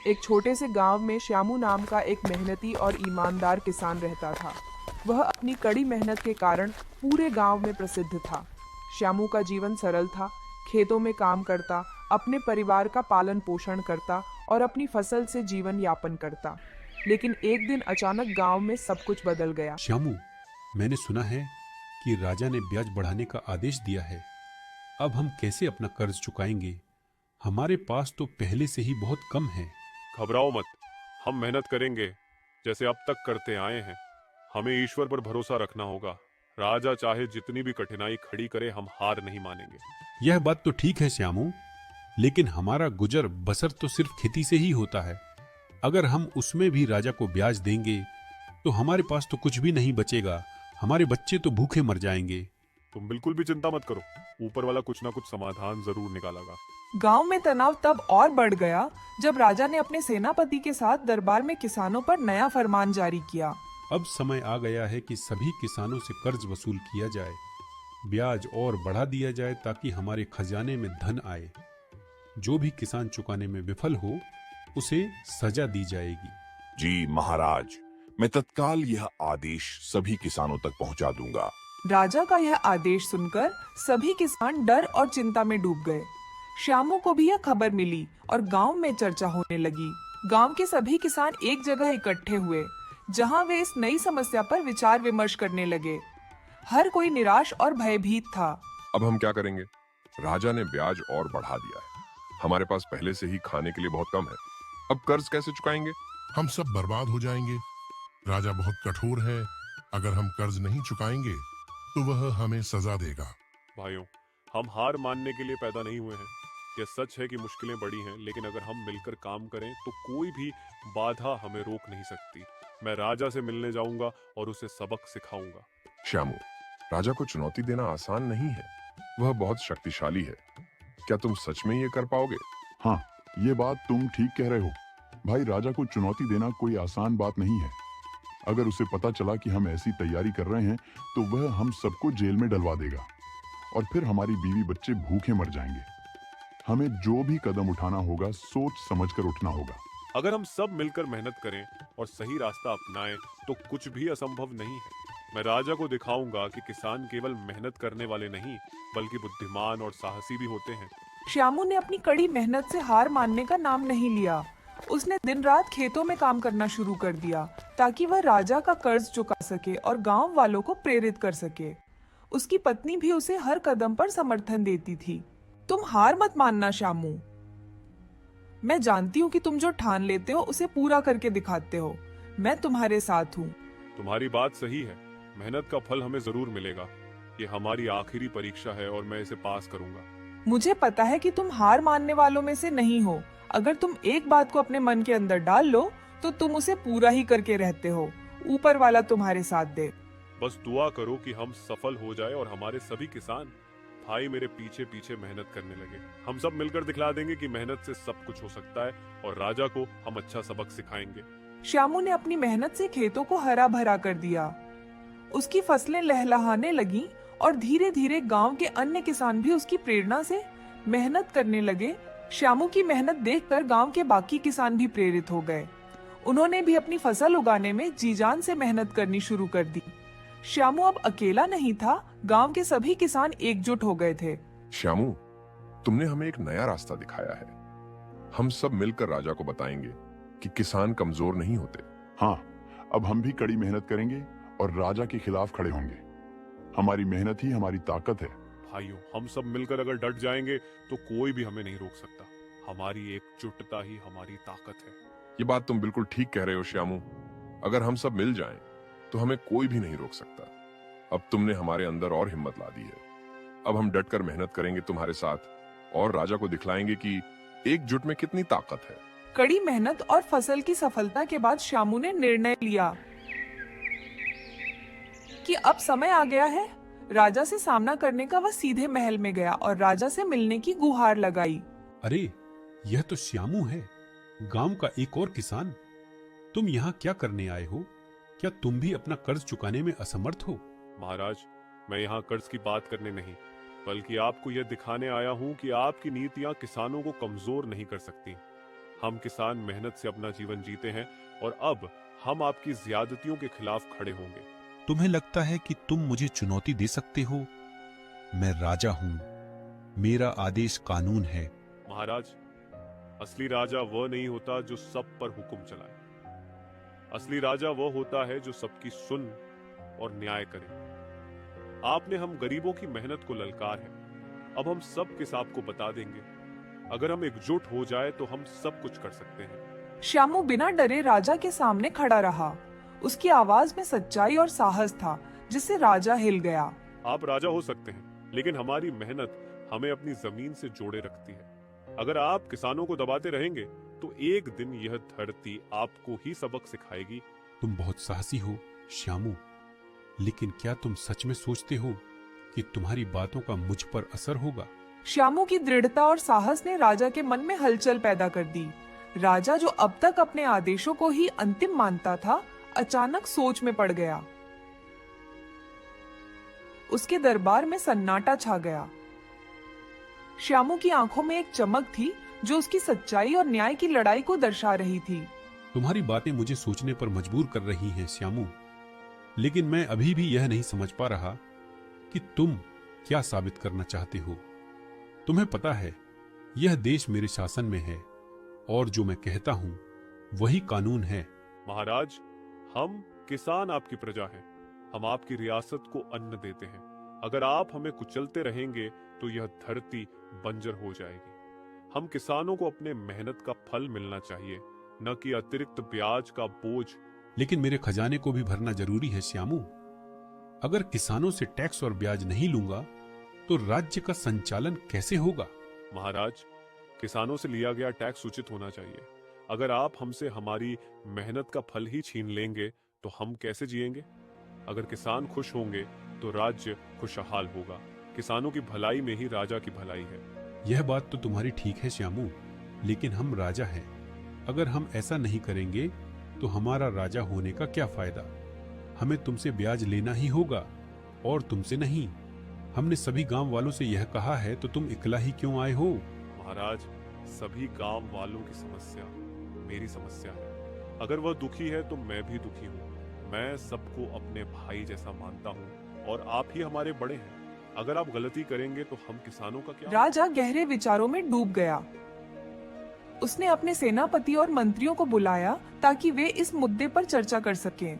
एक छोटे से गांव में श्यामू नाम का एक मेहनती और ईमानदार किसान रहता था। वह अपनी कड़ी मेहनत के कारण पूरे गांव में प्रसिद्ध था। श्यामू का जीवन सरल था। खेतों में काम करता, अपने परिवार का पालन पोषण करता और अपनी फसल से जीवन यापन करता। लेकिन एक दिन अचानक गांव में सब कुछ बदल गया। श्यामू, मैंने सुना है कि राजा ने ब्याज बढ़ाने का आदेश दिया है। अब हम कैसे अपना कर्ज चुकाएंगे? हमारे पास तो पहले से ही बहुत कम है। घबराओ मत, हम मेहनत करेंगे जैसे अब तक करते आए हैं। हमें ईश्वर पर भरोसा रखना होगा। राजा चाहे जितनी भी कठिनाई खड़ी करे, हम हार नहीं मानेंगे। यह बात तो ठीक है श्यामू, लेकिन हमारा गुजर बसर तो सिर्फ खेती से ही होता है। अगर हम उसमें भी राजा को ब्याज देंगे तो हमारे पास तो कुछ भी नहीं बचेगा। हमारे बच्चे तो भूखे मर जाएंगे। तुम बिल्कुल भी चिंता मत करो, ऊपर वाला कुछ ना कुछ समाधान जरूर निकालेगा। गांव में तनाव तब और बढ़ गया जब राजा ने अपने सेनापति के साथ दरबार में किसानों पर नया फरमान जारी किया। अब समय आ गया है कि सभी किसानों से कर्ज वसूल किया जाए, ब्याज और बढ़ा दिया जाए ताकि हमारे खजाने में धन आए। जो भी किसान चुकाने में विफल हो उसे सजा दी जाएगी। जी महाराज, मैं तत्काल यह आदेश सभी किसानों तक पहुंचा दूंगा। राजा का यह आदेश सुनकर सभी किसान डर और चिंता में डूब गए। श्यामू को भी यह खबर मिली और गांव में चर्चा होने लगी। गांव के सभी किसान एक जगह इकट्ठे हुए, जहां वे इस नई समस्या पर विचार विमर्श करने लगे। हर कोई निराश और भयभीत था। अब हम क्या करेंगे? राजा ने ब्याज और बढ़ा दिया है। हमारे पास पहले से ही खाने के लिए बहुत कम है। अब कर्ज कैसे चुकाएंगे? हम सब बर्बाद हो जाएंगे। राजा बहुत कठोर है। अगर हम कर्ज नहीं चुकाएंगे तो वह हमें सजा देगा। भाइयों, हम हार मानने के लिए पैदा नहीं हुए हैं। यह सच है कि मुश्किलें बड़ी हैं, लेकिन अगर हम मिलकर काम करें तो कोई भी बाधा हमें रोक नहीं सकती। मैं राजा से मिलने जाऊंगा और उसे सबक सिखाऊंगा। श्यामू, राजा को चुनौती देना आसान नहीं है। वह बहुत शक्तिशाली है। क्या तुम सच में ये कर पाओगे? हाँ, ये बात तुम ठीक कह रहे हो। भाई, राजा को चुनौती देना कोई आसान बात नहीं है। अगर उसे पता चला कि हम ऐसी तैयारी कर रहे हैं तो वह हम सबको जेल में डलवा देगा और फिर हमारी बीवी बच्चे भूखे मर जाएंगे। हमें जो भी कदम उठाना होगा सोच समझकर उठना होगा। अगर हम सब मिलकर मेहनत करें और सही रास्ता अपनाएं तो कुछ भी असंभव नहीं है। मैं राजा को दिखाऊंगा कि किसान केवल मेहनत करने वाले नहीं, बल्कि बुद्धिमान और साहसी भी होते हैं। श्यामू ने अपनी कड़ी मेहनत से हार मानने का नाम नहीं लिया। उसने दिन रात खेतों में काम करना शुरू कर दिया ताकि वह राजा का कर्ज चुका सके और गांव वालों को प्रेरित कर सके। उसकी पत्नी भी उसे हर कदम पर समर्थन देती थी। तुम हार मत मानना श्यामू। मैं जानती हूँ कि तुम जो ठान लेते हो उसे पूरा करके दिखाते हो। मैं तुम्हारे साथ हूँ। तुम्हारी बात सही है। मेहनत का फल हमें जरूर मिलेगा। ये हमारी आखिरी परीक्षा है और मैं इसे पास करूंगा। मुझे पता है कि तुम हार मानने वालों में से नहीं हो। अगर तुम एक बात को अपने मन के अंदर डाल लो तो तुम उसे पूरा ही करके रहते हो। ऊपर वाला तुम्हारे साथ दे। बस दुआ करो कि हम सफल हो जाए और हमारे सभी किसान भाई मेरे पीछे पीछे मेहनत करने लगे। हम सब मिलकर दिखला देंगे कि मेहनत से सब कुछ हो सकता है और राजा को हम अच्छा सबक सिखाएंगे। श्यामू ने अपनी मेहनत से खेतों को हरा भरा कर दिया। उसकी फसलें लहलहाने लगीं और धीरे धीरे गांव के अन्य किसान भी उसकी प्रेरणा से मेहनत करने लगे। श्यामू की मेहनत देखकर गांव के बाकी किसान भी प्रेरित हो गए। उन्होंने भी अपनी फसल उगाने में जी जान से मेहनत करनी शुरू कर दी। श्यामू अब अकेला नहीं था। गांव के सभी किसान एकजुट हो गए थे। श्यामू, तुमने हमें एक नया रास्ता दिखाया है। हम सब मिलकर राजा को बताएंगे कि किसान कमजोर नहीं होते। हाँ, अब हम भी कड़ी मेहनत करेंगे और राजा के खिलाफ खड़े होंगे। हमारी मेहनत ही हमारी ताकत है। भाइयों, हम सब मिलकर अगर डट जाएंगे तो कोई भी हमें नहीं रोक सकता। हमारी एकजुटता ही हमारी ताकत है। ये बात तुम बिल्कुल ठीक कह रहे हो श्यामू। अगर हम सब मिल जाएं तो हमें कोई भी नहीं रोक सकता। अब तुमने हमारे अंदर और हिम्मत ला दी है। अब हम डटकर मेहनत करेंगे तुम्हारे साथ और राजा को दिखलाएंगे कि एकजुट में कितनी ताकत है। कड़ी मेहनत और फसल की सफलता के बाद श्यामू ने निर्णय लिया कि अब समय आ गया है राजा से सामना करने का। वह सीधे महल में गया और राजा से मिलने की गुहार लगाई। अरे, यह तो श्यामू है, गांव का एक और किसान। तुम यहाँ क्या करने आए हो? क्या तुम भी अपना कर्ज चुकाने में असमर्थ हो? महाराज, मैं यहाँ कर्ज की बात करने नहीं, बल्कि आपको यह दिखाने आया हूँ कि आपकी नीतियाँ किसानों को कमजोर नहीं कर सकती। हम किसान मेहनत से अपना जीवन जीते हैं और अब हम आपकी ज्यादतियों के खिलाफ खड़े होंगे। तुम्हें लगता है कि तुम मुझे चुनौती दे सकते हो? मैं राजा हूं, मेरा आदेश कानून है। महाराज, असली राजा वह नहीं होता जो सब पर हुक्म चलाए। असली राजा वह होता है जो सबकी सुन और न्याय करे। आपने हम गरीबों की मेहनत को ललकार है, अब हम सब किस आपको बता देंगे। अगर हम एकजुट हो जाए तो हम सब कुछ कर सकते हैं। श्यामू बिना डरे राजा के सामने खड़ा रहा। उसकी आवाज में सच्चाई और साहस था जिससे राजा हिल गया। आप राजा हो सकते हैं, लेकिन हमारी मेहनत हमें अपनी जमीन से जोड़े रखती है। अगर आप किसानों को दबाते रहेंगे तो एक दिन यह धरती आपको ही सबक सिखाएगी। तुम बहुत साहसी हो श्यामू, लेकिन क्या तुम सच में सोचते हो कि तुम्हारी बातों का मुझ पर असर होगा? श्यामू की दृढ़ता और साहस ने राजा के मन में हलचल पैदा कर दी। राजा जो अब तक अपने आदेशों को ही अंतिम मानता था, अचानक सोच में पड़ गया। उसके दरबार में सन्नाटा छा गया। श्यामू की आंखों में एक चमक थी जो उसकी सच्चाई और न्याय की लड़ाई को दर्शा रही थी। तुम्हारी बातें मुझे सोचने पर मजबूर कर रही हैं श्यामू, लेकिन मैं अभी भी यह नहीं समझ पा रहा कि तुम क्या साबित करना चाहते हो। तुम्हें पता है, यह देश मेरे शासन में है और जो मैं कहता हूं वही कानून है। महाराज, हम किसान आपकी प्रजा हैं। हम आपकी रियासत को अन्न देते हैं। अगर आप हमें कुचलते रहेंगे तो यह धरती बंजर हो जाएगी। हम किसानों को अपने मेहनत का फल मिलना चाहिए, न कि अतिरिक्त ब्याज का बोझ। लेकिन मेरे खजाने को भी भरना जरूरी है श्यामू। अगर किसानों से टैक्स और ब्याज नहीं लूंगा तो राज्य का संचालन कैसे होगा? महाराज, किसानों से लिया गया टैक्स उचित होना चाहिए। अगर आप हमसे हमारी मेहनत का फल ही छीन लेंगे तो हम कैसे जिएंगे? अगर किसान खुश होंगे तो राज्य खुशहाल होगा। किसानों की भलाई में ही राजा की भलाई है। यह बात तो तुम्हारी ठीक है श्यामू, लेकिन हम राजा हैं। अगर हम ऐसा नहीं करेंगे तो हमारा राजा होने का क्या फायदा? हमें तुमसे ब्याज लेना ही होगा और तुमसे नहीं। हमने सभी गांव वालों से यह कहा है, तो तुम इकला ही क्यों आए हो? महाराज, सभी गांव वालों की समस्या मेरी समस्या है। अगर वह दुखी है तो मैं भी दुखी हूँ। मैं सबको अपने भाई जैसा मानता हूँ और आप ही हमारे बड़े हैं। अगर आप गलती करेंगे तो हम किसानों का क्या? राजा गहरे विचारों में डूब गया। उसने अपने सेनापति और मंत्रियों को बुलाया ताकि वे इस मुद्दे पर चर्चा कर सकें।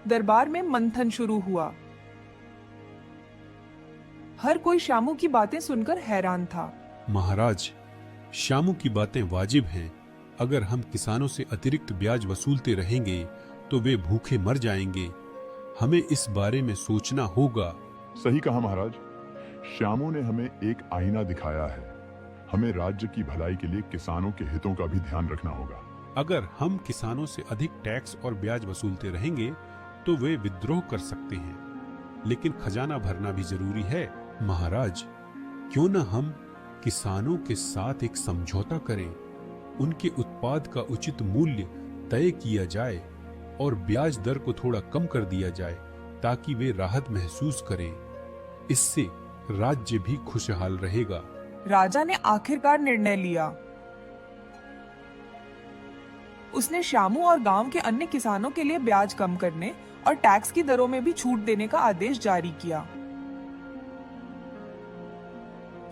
दरबार में मंथन शुरू हुआ। हर कोई श्यामू की बातें सुनकर हैरान था। महाराज, श्यामू की बातें वाजिब हैं। अगर हम किसानों से अतिरिक्त ब्याज वसूलते रहेंगे तो वे भूखे मर जाएंगे। हमें इस बारे में सोचना होगा। सही कहा महाराज। श्यामू ने हमें एक आईना दिखाया है। हमें राज्य की भलाई के लिए किसानों के हितों का भी ध्यान रखना होगा। अगर हम किसानों से अधिक टैक्स और ब्याज वसूलते रहेंगे तो वे विद्रोह कर सकते हैं, लेकिन खजाना भरना भी जरूरी है। महाराज, क्यों न हम किसानों के साथ एक समझौता करें, उनके उत्पाद का उचित मूल्य तय किया जाए और ब्याज दर को थोड़ा कम कर दिया जाए ताकि वे राहत महसूस करें। इससे राज्य भी खुशहाल रहेगा। राजा ने आखिरकार निर्णय लिया। उसने श्यामू और गांव के अन्य किसानों के लिए ब्याज कम करने और टैक्स की दरों में भी छूट देने का आदेश जारी किया।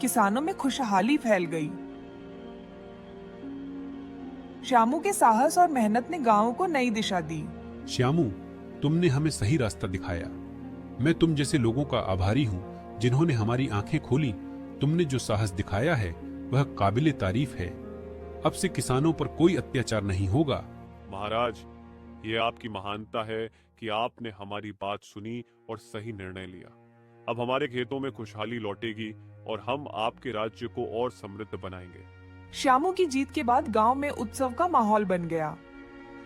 किसानों में खुशहाली फैल गई। श्यामू के साहस और मेहनत ने गांव को नई दिशा दी। श्यामू, तुमने हमें सही रास्ता दिखाया। मैं तुम जैसे लोगों का आभारी हूँ जिन्होंने हमारी आंखें खोली। तुमने जो साहस दिखाया है वह काबिले तारीफ है। अब से किसानों पर कोई अत्याचार नहीं होगा। महाराज, ये आपकी महानता है कि आपने हमारी बात सुनी और सही निर्णय लिया। अब हमारे खेतों में खुशहाली लौटेगी और हम आपके राज्य को और समृद्ध बनाएंगे। श्यामू की जीत के बाद गांव में उत्सव का माहौल बन गया।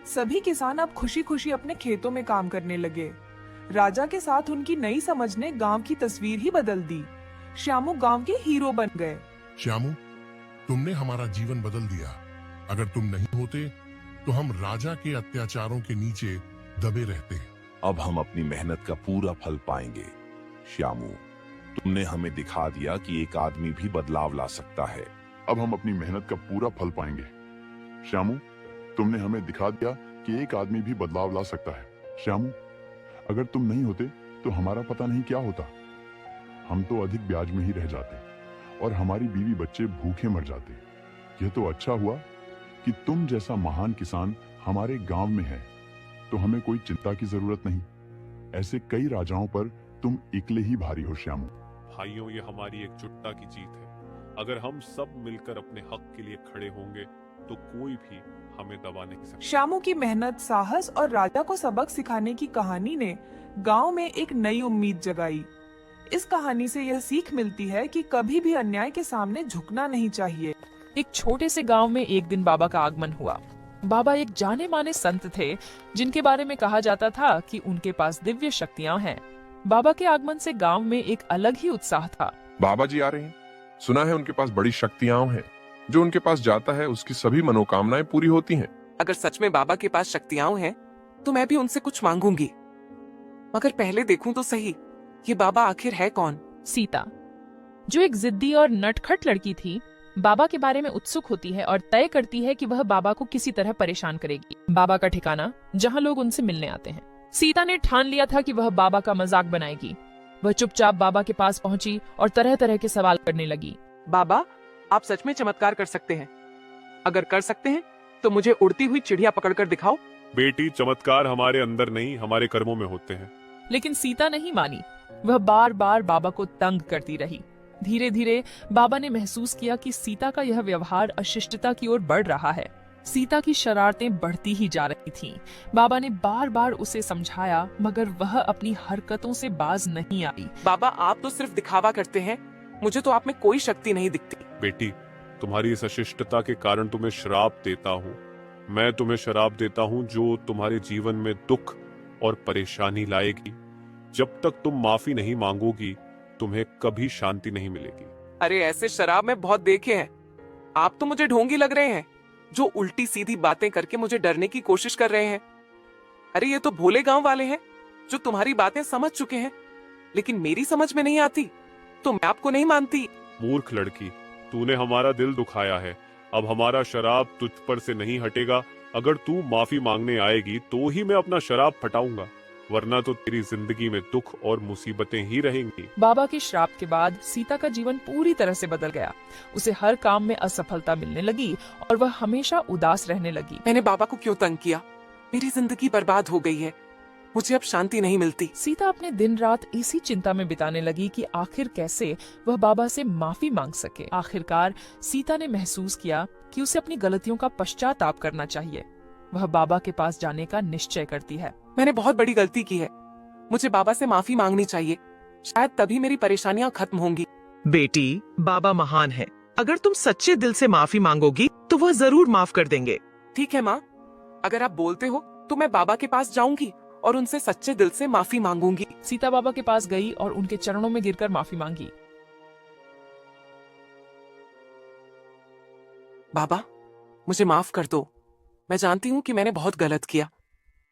सभी किसान अब खुशी खुशी अपने खेतों में काम करने लगे। राजा के साथ उनकी नई समझ ने गांव की तस्वीर ही बदल दी। श्यामू गांव के हीरो बन गए। श्यामू, तुमने हमारा जीवन बदल दिया। अगर तुम नहीं होते तो हम राजा के अत्याचारों के नीचे दबे रहते। अब हम अपनी मेहनत का पूरा फल पाएंगे। श्यामू, तुमने हमें दिखा दिया कि एक आदमी भी बदलाव ला सकता है। अब हम अपनी मेहनत का पूरा फल पाएंगे। श्यामू, तुमने हमें दिखा दिया कि एक आदमी भी बदलाव ला सकता है। श्यामू, अगर तुम नहीं होते तो हमारा पता नहीं क्या होता। हम तो अधिक ब्याज में ही रह जाते और हमारी बीवी बच्चे भूखे मर जाते। यह तो अच्छा हुआ कि तुम जैसा महान किसान हमारे गांव में है, तो हमें कोई चिंता की जरूरत नहीं। ऐसे कई राजाओं पर तुम इकले ही भारी हो श्यामू। भाइयों, ये हमारी एकजुटता की जीत है। अगर हम सब मिलकर अपने हक के लिए खड़े होंगे तो कोई भी हमें दबा नहीं सकता। श्यामू की मेहनत, साहस और राजा को सबक सिखाने की कहानी ने गांव में एक नई उम्मीद जगाई। इस कहानी से यह सीख मिलती है कि कभी भी अन्याय के सामने झुकना नहीं चाहिए। एक छोटे से गांव में एक दिन बाबा का आगमन हुआ। बाबा एक जाने माने संत थे जिनके बारे में कहा जाता था कि उनके पास दिव्य शक्तियां हैं। बाबा के आगमन से गांव में एक अलग ही उत्साह था। बाबा जी आ रहे हैं। सुना है उनके पास बड़ी शक्तियां हैं। जो उनके पास जाता है उसकी सभी मनोकामनाएं पूरी होती हैं। अगर सच में बाबा के पास शक्तियां हैं तो मैं भी उनसे कुछ मांगूंगी। मगर पहले देखूं तो सही, ये बाबा आखिर है कौन? सीता, जो एक जिद्दी और नटखट लड़की थी, बाबा के बारे में उत्सुक होती है और तय करती है कि वह बाबा को किसी तरह परेशान करेगी। बाबा का ठिकाना, जहाँ लोग उनसे मिलने आते हैं। सीता ने ठान लिया था कि वह बाबा का मजाक बनाएगी। वह चुपचाप बाबा के पास पहुंची और तरह तरह के सवाल करने लगी। बाबा, आप सच में चमत्कार कर सकते हैं। अगर कर सकते हैं तो मुझे उड़ती हुई चिड़िया पकड़कर दिखाओ। बेटी, चमत्कार हमारे अंदर नहीं, हमारे कर्मों में होते हैं। लेकिन सीता नहीं मानी। वह बार बार बाबा को तंग करती रही। धीरे धीरे बाबा ने महसूस किया कि सीता का यह व्यवहार अशिष्टता की ओर बढ़ रहा है। सीता की शरारतें बढ़ती ही जा रही थीं। बाबा ने बार बार उसे समझाया, मगर वह अपनी हरकतों से बाज नहीं आई। बाबा, आप तो सिर्फ दिखावा करते हैं। मुझे तो आप में कोई शक्ति नहीं दिखती। बेटी, तुम्हारी इस अशिष्टता के कारण तुम्हें श्राप देता हूँ। मैं तुम्हें श्राप देता हूँ जो तुम्हारे जीवन में दुख और परेशानी लाएगी। जब तक तुम माफी नहीं मांगोगी तुम्हें कभी शांति नहीं मिलेगी। अरे, ऐसे शराब में बहुत देखे हैं। आप तो मुझे ढोंगी लग रहे हैं, जो उल्टी सीधी बातें करके मुझे डरने की कोशिश कर रहे हैं। अरे, ये तो भोले गांव वाले हैं जो तुम्हारी बातें समझ चुके हैं, लेकिन मेरी समझ में नहीं आती तो मैं आपको नहीं मानती। मूर्ख लड़की, तूने हमारा दिल दुखाया है। अब हमारा शराब तुझ पर से नहीं हटेगा। अगर तू माफी मांगने आएगी तो ही मैं अपना शराब फटाऊंगा, वरना तो तेरी जिंदगी में दुख और मुसीबतें ही रहेंगी। बाबा के श्राप के बाद सीता का जीवन पूरी तरह से बदल गया। उसे हर काम में असफलता मिलने लगी और वह हमेशा उदास रहने लगी। मैंने बाबा को क्यों तंग किया? मेरी जिंदगी बर्बाद हो गई है। मुझे अब शांति नहीं मिलती। सीता अपने दिन रात इसी चिंता में बिताने लगी कि आखिर कैसे वह बाबा से माफी मांग सके। आखिरकार सीता ने महसूस किया कि उसे अपनी गलतियों का पश्चाताप करना चाहिए। वह बाबा के पास जाने का निश्चय करती है। मैंने बहुत बड़ी गलती की है। मुझे बाबा से माफी मांगनी चाहिए। शायद तभी मेरी परेशानियां खत्म होंगी। बेटी, बाबा महान है। अगर तुम सच्चे दिल से माफी मांगोगी तो वह जरूर माफ कर देंगे। ठीक है माँ, अगर आप बोलते हो तो मैं बाबा के पास जाऊंगी और उनसे सच्चे दिल से माफी मांगूंगी। सीता बाबा के पास गई और उनके चरणों में गिरकर माफी मांगी। बाबा, मुझे माफ कर दो। मैं जानती हूँ कि मैंने बहुत गलत किया।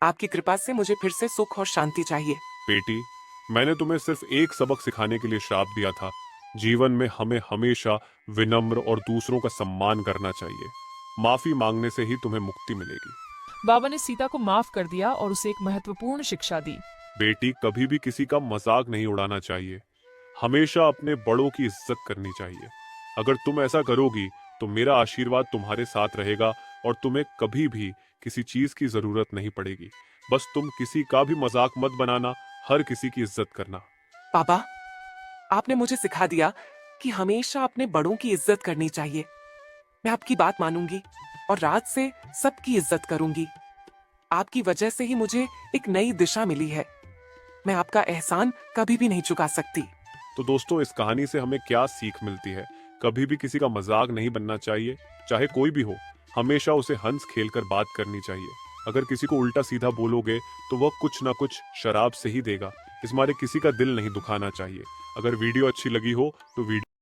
आपकी कृपा से मुझे फिर से सुख और शांति चाहिए। बेटी, मैंने तुम्हें सिर्फ एक सबक सिखाने के लिए श्राप दिया था। जीवन में हमें हमेशा विनम्र और दूसरों का सम्मान करना चाहिए। माफी मांगने से ही तुम्हें मुक्ति मिलेगी। बाबा ने सीता को माफ कर दिया और उसे एक महत्वपूर्ण शिक्षा दी। बेटी, कभी भी किसी का मजाक नहीं उड़ाना चाहिए। हमेशा अपने बड़ों की इज्जत करनी चाहिए। अगर तुम ऐसा करोगी तो मेरा आशीर्वाद तुम्हारे साथ रहेगा और तुम्हें कभी भी किसी चीज की जरूरत नहीं पड़ेगी। बस तुम किसी का भी मजाक मत बनाना, हर किसी की इज्जत करना। पापा, आपने मुझे सिखा दिया कि हमेशा अपने बड़ों की इज्जत करनी चाहिए। मैं आपकी बात मानूंगी और रात से सबकी इज्जत करूंगी। आपकी वजह से ही मुझे एक नई दिशा मिली है। मैं आपका एहसान कभी भी नहीं चुका सकती। तो दोस्तों, इस कहानी से हमें क्या सीख मिलती है? कभी भी किसी का मजाक नहीं बनना चाहिए, चाहे कोई भी हो। हमेशा उसे हंस खेलकर बात करनी चाहिए। अगर किसी को उल्टा सीधा बोलोगे तो वह कुछ ना कुछ शराब से ही देगा। इस मारे किसी का दिल नहीं दुखाना चाहिए। अगर वीडियो अच्छी लगी हो तो वीडियो